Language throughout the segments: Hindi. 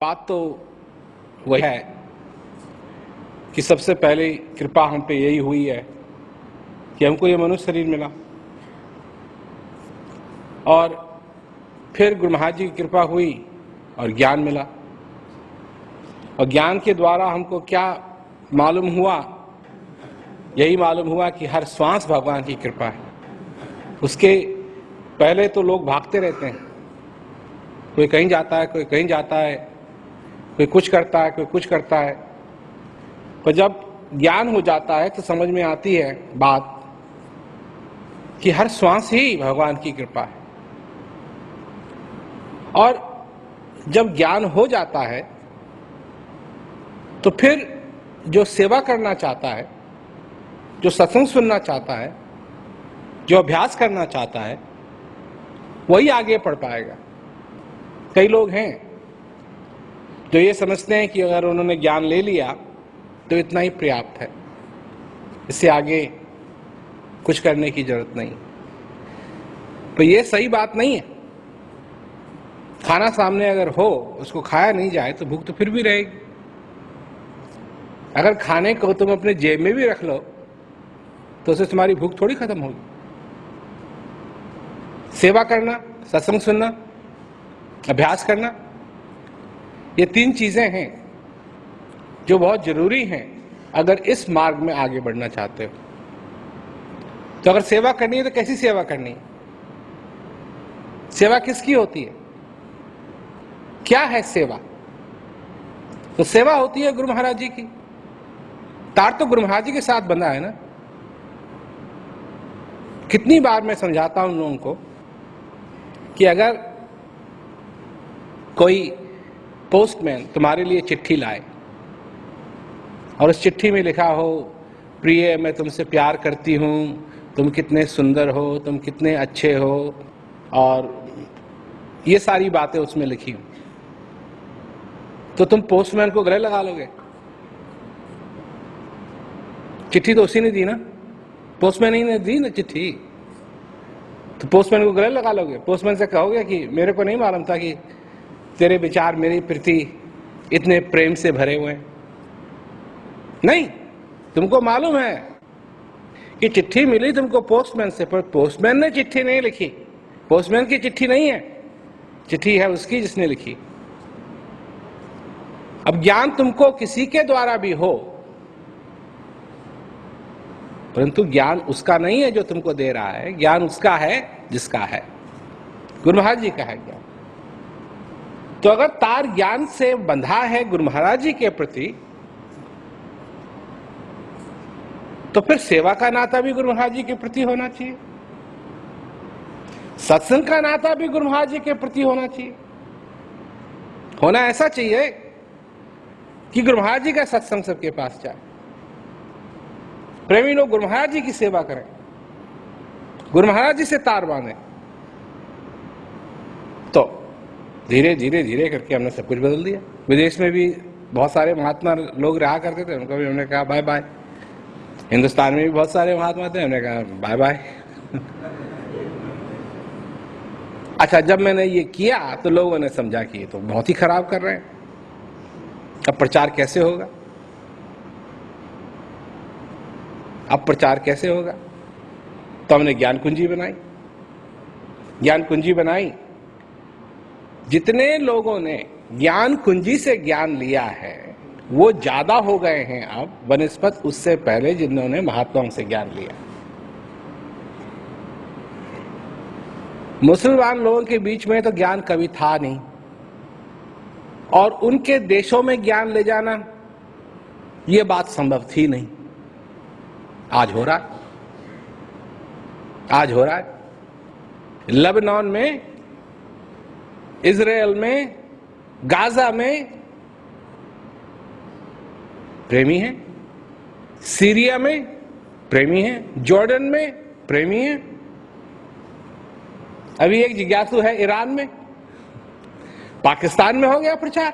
बात तो वह है कि सबसे पहले कृपा हम पे यही हुई है कि हमको ये मनुष्य शरीर मिला, और फिर गुरु महाराज जी की कृपा हुई और ज्ञान मिला। और ज्ञान के द्वारा हमको क्या मालूम हुआ? यही मालूम हुआ कि हर श्वास भगवान की कृपा है। उसके पहले तो लोग भागते रहते हैं, कोई कहीं जाता है, कोई कहीं जाता है, कोई कुछ करता है, कोई कुछ करता है। पर जब ज्ञान हो जाता है तो समझ में आती है बात कि हर श्वास ही भगवान की कृपा है। और जब ज्ञान हो जाता है तो फिर जो सेवा करना चाहता है, जो सत्संग सुनना चाहता है, जो अभ्यास करना चाहता है, वही आगे बढ़ पाएगा। कई लोग हैं जो ये समझते हैं कि अगर उन्होंने ज्ञान ले लिया तो इतना ही पर्याप्त है, इससे आगे कुछ करने की जरूरत नहीं। तो ये सही बात नहीं है। खाना सामने अगर हो, उसको खाया नहीं जाए तो भूख तो फिर भी रहेगी। अगर खाने को तुम अपने जेब में भी रख लो तो उससे तुम्हारी भूख थोड़ी खत्म होगी। सेवा करना, सत्संग सुनना, अभ्यास करना, ये तीन चीजें हैं जो बहुत जरूरी हैं अगर इस मार्ग में आगे बढ़ना चाहते हो। तो अगर सेवा करनी है तो कैसी सेवा करनी है? सेवा किसकी होती है? क्या है सेवा? तो सेवा होती है गुरु महाराज जी की। तार तो गुरु महाराज जी के साथ बंधा है ना। कितनी बार मैं समझाता हूं लोगों को कि अगर कोई पोस्टमैन तुम्हारे लिए चिट्ठी लाए और उस चिट्ठी में लिखा हो, प्रिय मैं तुमसे प्यार करती हूं, तुम कितने सुंदर हो, तुम कितने अच्छे हो, और ये सारी बातें उसमें लिखी हो, तो तुम पोस्टमैन को गले लगा लोगे? चिट्ठी तो उसी ने दी ना, पोस्टमैन ही ने दी ना चिट्ठी, तो पोस्टमैन को गले लगा लोगे? पोस्टमैन से कहोगे कि मेरे को नहीं मालूम था कि तेरे विचार मेरी प्रति इतने प्रेम से भरे हुए हैं? नहीं, तुमको मालूम है कि चिट्ठी मिली तुमको पोस्टमैन से, पर पोस्टमैन ने चिट्ठी नहीं लिखी। पोस्टमैन की चिट्ठी नहीं है, चिट्ठी है उसकी जिसने लिखी। अब ज्ञान तुमको किसी के द्वारा भी हो, परंतु ज्ञान उसका नहीं है जो तुमको दे रहा है, ज्ञान उसका है जिसका है, गुरु महाराज जी का है ज्ञान। तो अगर तार ज्ञान से बंधा है गुरु महाराज जी के प्रति, तो फिर सेवा का नाता भी गुरु महाराज जी के प्रति होना चाहिए, सत्संग का नाता भी गुरु महाराज जी के प्रति होना चाहिए। होना ऐसा चाहिए कि गुरु महाराज जी का सत्संग सबके पास जाए, प्रेमी लोग गुरु महाराज जी की सेवा करें, गुरु महाराज जी से तार बांधे। तो धीरे धीरे धीरे करके हमने सब कुछ बदल दिया। विदेश में भी बहुत सारे महात्मा लोग रहा करते थे, उनको भी हमने कहा बाय बाय। हिंदुस्तान में भी बहुत सारे महात्मा थे, हमने कहा बाय बाय। अच्छा, जब मैंने ये किया तो लोगों ने समझा कि ये तो बहुत ही खराब कर रहे हैं, अब प्रचार कैसे होगा? अब प्रचार कैसे होगा? तो हमने ज्ञान कुंजी बनाई। ज्ञान कुंजी बनाई, जितने लोगों ने ज्ञान कुंजी से ज्ञान लिया है वो ज्यादा हो गए हैं अब बनिस्बत उससे पहले जिन्होंने महात्माओं से ज्ञान लिया। मुसलमान लोगों के बीच में तो ज्ञान कभी था नहीं, और उनके देशों में ज्ञान ले जाना ये बात संभव थी नहीं। आज हो रहा है, आज हो रहा है। लेबनान में, इजराइल में, गाजा में प्रेमी हैं, सीरिया में प्रेमी हैं, जॉर्डन में प्रेमी हैं, अभी एक जिज्ञासु है ईरान में, पाकिस्तान में हो गया प्रचार,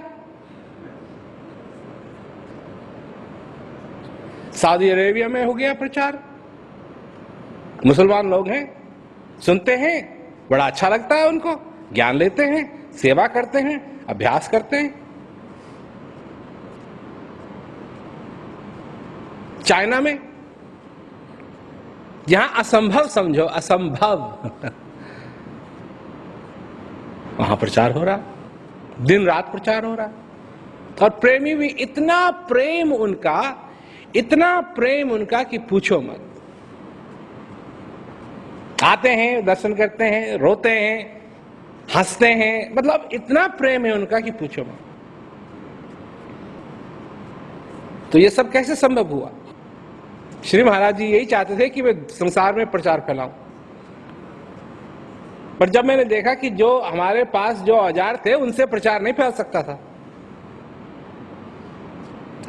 सऊदी अरेबिया में हो गया प्रचार। मुसलमान लोग हैं, सुनते हैं, बड़ा अच्छा लगता है उनको, ज्ञान लेते हैं, सेवा करते हैं, अभ्यास करते हैं। चाइना में, जहां असंभव समझो, असंभव वहां प्रचार हो रहा, दिन रात प्रचार हो रहा। और प्रेमी भी, इतना प्रेम उनका कि पूछो मत। आते हैं, दर्शन करते हैं, रोते हैं, हंसते हैं, मतलब इतना प्रेम है उनका कि पूछो मत। तो ये सब कैसे संभव हुआ? श्री महाराज जी यही चाहते थे कि मैं संसार में प्रचार फैलाऊं, पर जब मैंने देखा कि जो हमारे पास जो औजार थे उनसे प्रचार नहीं फैल सकता था।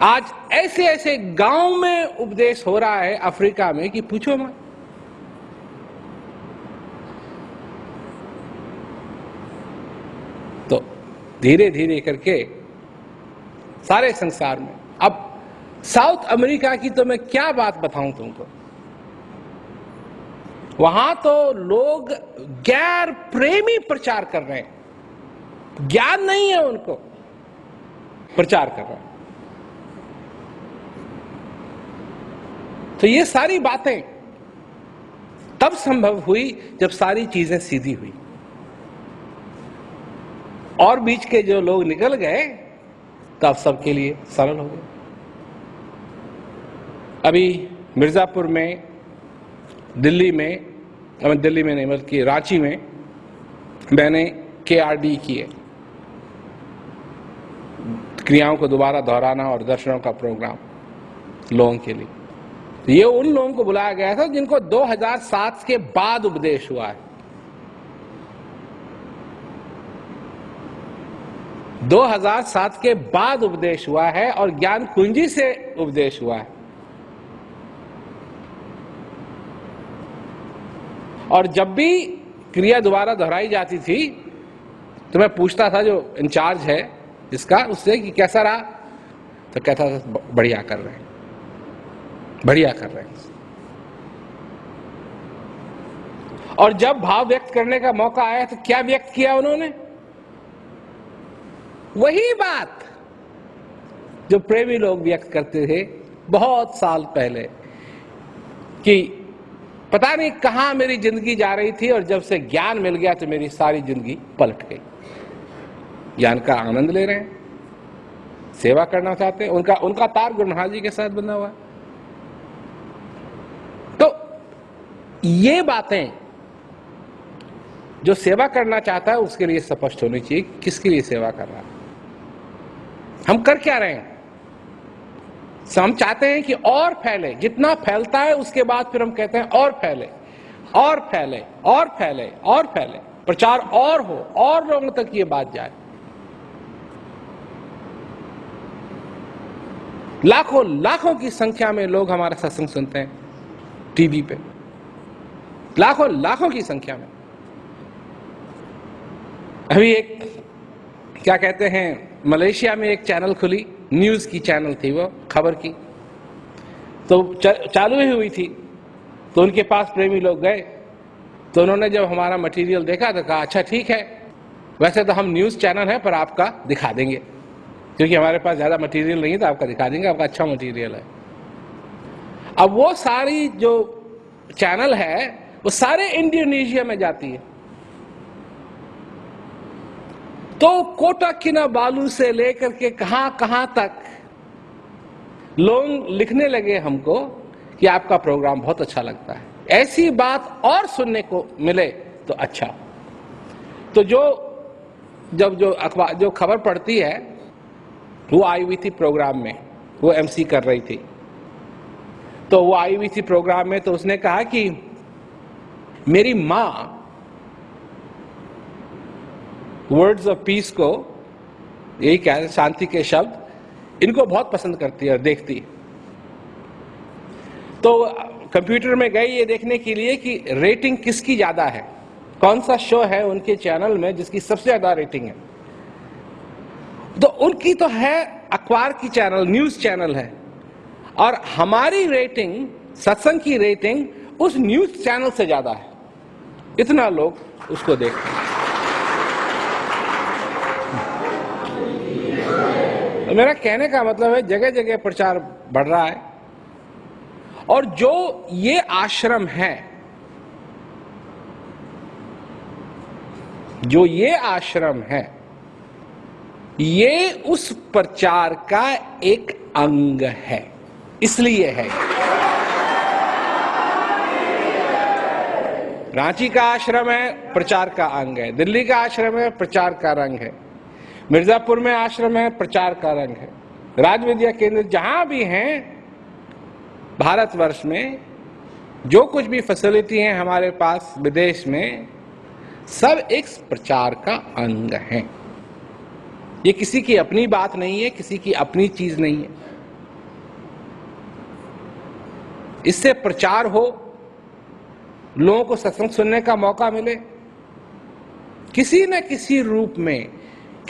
आज ऐसे ऐसे गांव में उपदेश हो रहा है अफ्रीका में कि पूछो मत। तो धीरे धीरे करके सारे संसार में, अब साउथ अमेरिका की तो मैं क्या बात बताऊं तुमको, वहां तो लोग गैर प्रेमी प्रचार कर रहे हैं, ज्ञान नहीं है उनको, प्रचार कर रहे हैं। तो ये सारी बातें तब संभव हुई जब सारी चीजें सीधी हुई, और बीच के जो लोग निकल गए तब सबके लिए सरल हो गए। अभी मिर्जापुर में, दिल्ली में नहीं बल्कि रांची में मैंने KRD किए, क्रियाओं को दोबारा दोहराना और दर्शनों का प्रोग्राम लोगों के लिए। ये उन लोगों को बुलाया गया था जिनको 2007 के बाद उपदेश हुआ है। 2007 के बाद उपदेश हुआ है और ज्ञान कुंजी से उपदेश हुआ है। और जब भी क्रिया दोबारा दोहराई जाती थी तो मैं पूछता था जो इंचार्ज है इसका, उससे कि कैसा रहा, तो कहता था बढ़िया कर रहे हैं, बढ़िया कर रहे हैं। और जब भाव व्यक्त करने का मौका आया तो क्या व्यक्त किया उन्होंने? वही बात जो प्रेमी लोग व्यक्त करते थे बहुत साल पहले, कि पता नहीं कहां मेरी जिंदगी जा रही थी और जब से ज्ञान मिल गया तो मेरी सारी जिंदगी पलट गई। ज्ञान का आनंद ले रहे हैं, सेवा करना चाहते हैं, उनका तार गुरु महाराज जी के साथ बंधा हुआ है। तो ये बातें जो सेवा करना चाहता है उसके लिए स्पष्ट होनी चाहिए, किसके लिए सेवा कर रहा है, हम कर क्या रहे हैं। हम चाहते हैं कि और फैले, जितना फैलता है उसके बाद फिर हम कहते हैं और फैले, और फैले, और फैले, और फैले, प्रचार और हो, और लोगों तक ये बात जाए। लाखों लाखों की संख्या में लोग हमारा सत्संग सुनते हैं टीवी पे, लाखों लाखों की संख्या में। अभी एक क्या कहते हैं, मलेशिया में एक चैनल खुली, न्यूज की चैनल थी वो, खबर की, तो चालू ही हुई थी। तो उनके पास प्रेमी लोग गए, तो उन्होंने जब हमारा मटेरियल देखा तो कहा अच्छा ठीक है, वैसे तो हम न्यूज चैनल है पर आपका दिखा देंगे, क्योंकि हमारे पास ज्यादा मटेरियल नहीं है तो आपका दिखा देंगे, आपका अच्छा मटेरियल है। अब वो सारी जो चैनल है वो सारे इंडोनेशिया में जाती है। तो कोटा किनाबालू से लेकर के कहां कहां तक लोग लिखने लगे हमको कि आपका प्रोग्राम बहुत अच्छा लगता है, ऐसी बात और सुनने को मिले तो अच्छा। तो जब अखबार जो खबर पढ़ती है वो आई हुई थी प्रोग्राम में, वो MC कर रही थी, तो वो आई हुई थी प्रोग्राम में, तो उसने कहा कि मेरी मां वर्ड्स ऑफ पीस को, यही क्या है, शांति के शब्द, इनको बहुत पसंद करती है और देखती है। तो कंप्यूटर में गई ये देखने के लिए कि रेटिंग किसकी ज्यादा है, कौन सा शो है उनके चैनल में जिसकी सबसे ज्यादा रेटिंग है। तो उनकी तो है अखबार की चैनल, न्यूज चैनल है, और हमारी रेटिंग, सत्संग की रेटिंग उस न्यूज चैनल से ज्यादा है। इतना लोग उसको देखते हैं। मेरा कहने का मतलब है जगह जगह प्रचार बढ़ रहा है, और जो ये आश्रम है, जो ये आश्रम है, ये उस प्रचार का एक अंग है, इसलिए है। रांची का आश्रम है, प्रचार का अंग है। दिल्ली का आश्रम है, प्रचार का रंग है। मिर्जापुर में आश्रम है, प्रचार का रंग है। राज विद्या केंद्र जहां भी हैं भारतवर्ष में, जो कुछ भी फैसिलिटी है हमारे पास विदेश में, सब एक प्रचार का अंग है। ये किसी की अपनी बात नहीं है, किसी की अपनी चीज नहीं है। इससे प्रचार हो, लोगों को सत्संग सुनने का मौका मिले, किसी न किसी रूप में,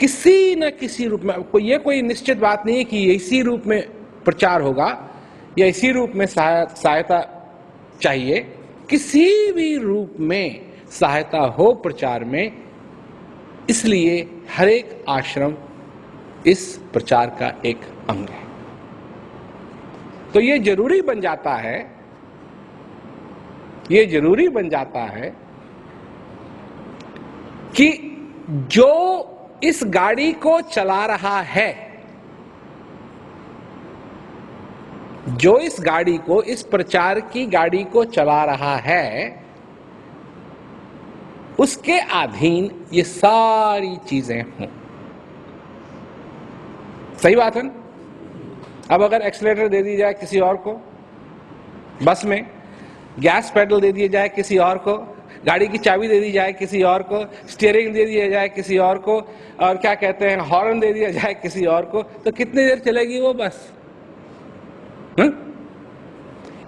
किसी न किसी रूप में। ये कोई निश्चित बात नहीं है कि इसी रूप में प्रचार होगा या इसी रूप में सहायता चाहिए। किसी भी रूप में सहायता हो प्रचार में, इसलिए हर एक आश्रम इस प्रचार का एक अंग है। तो ये जरूरी बन जाता है, ये जरूरी बन जाता है कि जो इस गाड़ी को चला रहा है, जो इस गाड़ी को, इस प्रचार की गाड़ी को चला रहा है, उसके अधीन ये सारी चीजें हों। सही बात है ना? अब अगर एक्सीलरेटर दे दी जाए किसी और को, बस में गैस पेडल दे दिया जाए किसी और को, गाड़ी की चाबी दे दी जाए किसी और को, स्टीयरिंग दे दिया जाए किसी और को, और क्या कहते हैं हॉर्न दे दिया जाए किसी और को, तो कितनी देर चलेगी वो बस?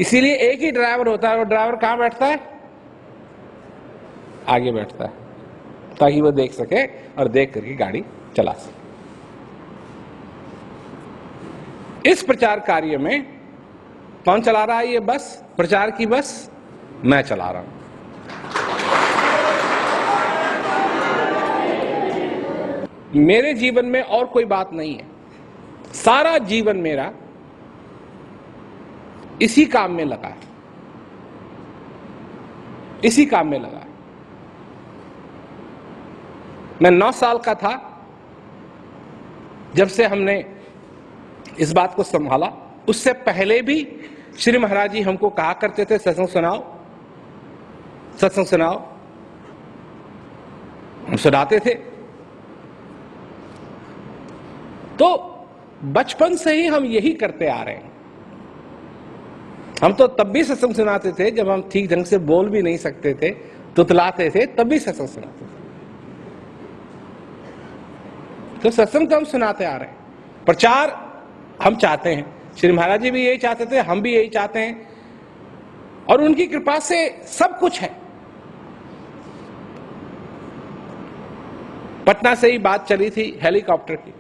इसीलिए एक ही ड्राइवर होता है। वो ड्राइवर कहां बैठता है? आगे बैठता है, ताकि वो देख सके और देख करके गाड़ी चला सके। इस प्रचार कार्य में कौन चला रहा है ये बस? प्रचार की बस मैं चला रहा हूं। मेरे जीवन में और कोई बात नहीं है। सारा जीवन मेरा इसी काम में लगा है, इसी काम में लगा है। मैं 9 साल का था जब से हमने इस बात को संभाला। उससे पहले भी श्री महाराज जी हमको कहा करते थे, सत्संग सुनाओ, सत्संग सुनाओ। हम सुनाते थे। तो बचपन से ही हम यही करते आ रहे हैं। हम तो तब भी सत्संग सुनाते थे जब हम ठीक ढंग से बोल भी नहीं सकते थे, तुतलाते थे, तब भी सत्संग सुनाते थे। तो सत्संग तो हम सुनाते आ रहे हैं। प्रचार हम चाहते हैं, श्री महाराज जी भी यही चाहते थे, हम भी यही चाहते हैं, और उनकी कृपा से सब कुछ है। पटना से ही बात चली थी हेलीकॉप्टर की।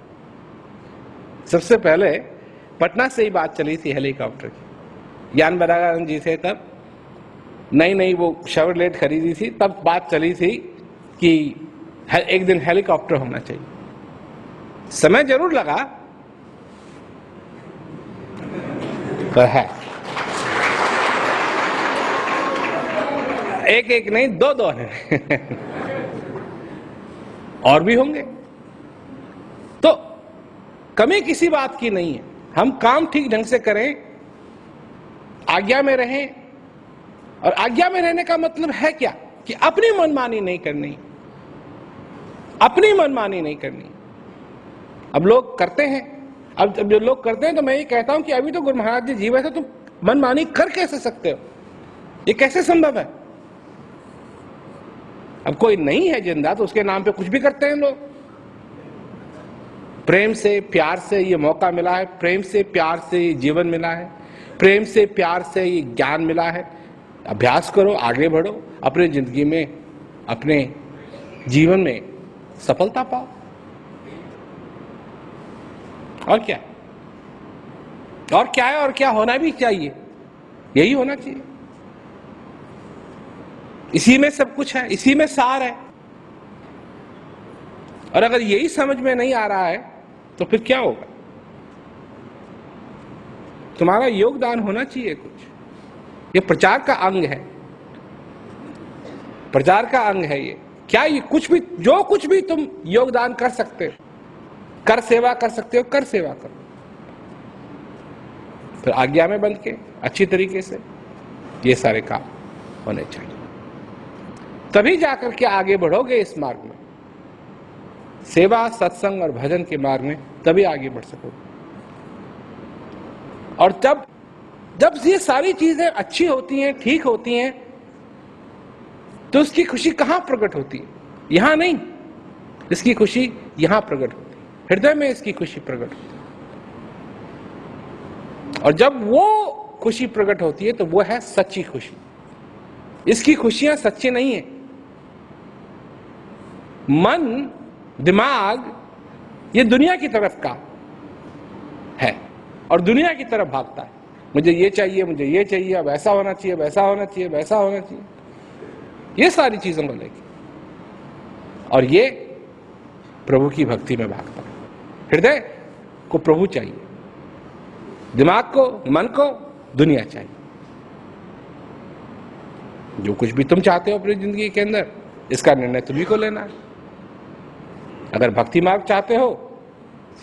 सबसे पहले पटना से ही बात चली थी हेलीकॉप्टर की। ज्ञान बरागानंद जी से तब नई वो शेवरलेट खरीदी थी, तब बात चली थी कि एक दिन हेलीकॉप्टर होना चाहिए। समय जरूर लगा, तो है। एक नहीं, दो है। और भी होंगे। तो कमी किसी बात की नहीं है। हम काम ठीक ढंग से करें, आज्ञा में रहें। और आज्ञा में रहने का मतलब है क्या? कि अपनी मनमानी नहीं करनी, अपनी मनमानी नहीं करनी। अब लोग करते हैं, अब जो लोग करते हैं, तो मैं ये कहता हूं कि अभी तो गुरु महाराज जी जीवित है, तुम मनमानी कर कैसे सकते हो? ये कैसे संभव है? अब कोई नहीं है जिंदा तो उसके नाम पे कुछ भी करते हैं लोग। प्रेम से प्यार से ये मौका मिला है, प्रेम से प्यार से ये जीवन मिला है, प्रेम से प्यार से ये ज्ञान मिला है। अभ्यास करो, आगे बढ़ो, अपनी जिंदगी में, अपने जीवन में सफलता पाओ। और क्या, और क्या है, और क्या होना भी चाहिए, यही होना चाहिए। इसी में सब कुछ है, इसी में सार है। और अगर यही समझ में नहीं आ रहा है तो फिर क्या होगा? तुम्हारा योगदान होना चाहिए कुछ। ये प्रचार का अंग है, प्रचार का अंग है ये। क्या ये कुछ भी, जो कुछ भी तुम योगदान कर सकते हो, कर सेवा कर सकते हो, कर सेवा करो, फिर आज्ञा में बंध के अच्छी तरीके से ये सारे काम होने चाहिए, तभी जाकर के आगे बढ़ोगे इस मार्ग में, सेवा सत्संग और भजन के मार्ग में, तभी आगे बढ़ सकोगे। और जब ये सारी चीजें अच्छी होती हैं, ठीक होती हैं, तो उसकी खुशी कहां प्रकट होती है? यहां नहीं, इसकी खुशी यहां प्रकट होती है, हृदय में इसकी खुशी प्रकट होती है। और जब वो खुशी प्रकट होती है तो वो है सच्ची खुशी। इसकी खुशियां सच्ची नहीं है। मन, दिमाग ये दुनिया की तरफ का है और दुनिया की तरफ भागता है। मुझे ये चाहिए, मुझे ये चाहिए, अब ऐसा होना चाहिए, वैसा होना चाहिए, वैसा होना चाहिए, ये सारी चीजों को लेकर। और ये प्रभु की भक्ति में भागता है। हृदय को प्रभु चाहिए, दिमाग को, मन को दुनिया चाहिए। जो कुछ भी तुम चाहते हो अपनी जिंदगी के अंदर, इसका निर्णय तुम्ही को लेना है। अगर भक्ति मार्ग चाहते हो,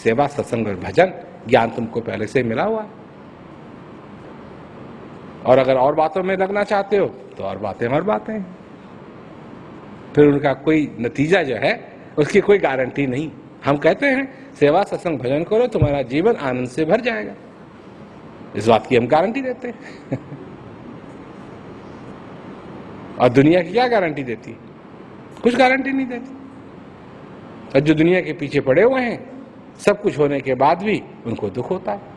सेवा सत्संग और भजन ज्ञान तुमको पहले से मिला हुआ है। और अगर और बातों में लगना चाहते हो तो और बातें हैं, फिर उनका कोई नतीजा जो है उसकी कोई गारंटी नहीं। हम कहते हैं सेवा सत्संग भजन करो, तुम्हारा जीवन आनंद से भर जाएगा, इस बात की हम गारंटी देते हैं। और दुनिया की क्या गारंटी देती है? कुछ गारंटी नहीं देती। और जो दुनिया के पीछे पड़े हुए हैं, सब कुछ होने के बाद भी उनको दुख होता है।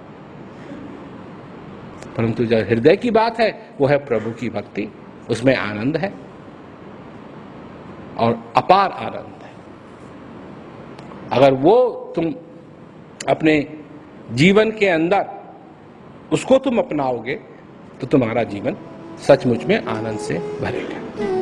परंतु जो हृदय की बात है वो है प्रभु की भक्ति, उसमें आनंद है और अपार आनंद है। अगर वो तुम अपने जीवन के अंदर उसको तुम अपनाओगे तो तुम्हारा जीवन सचमुच में आनंद से भरेगा।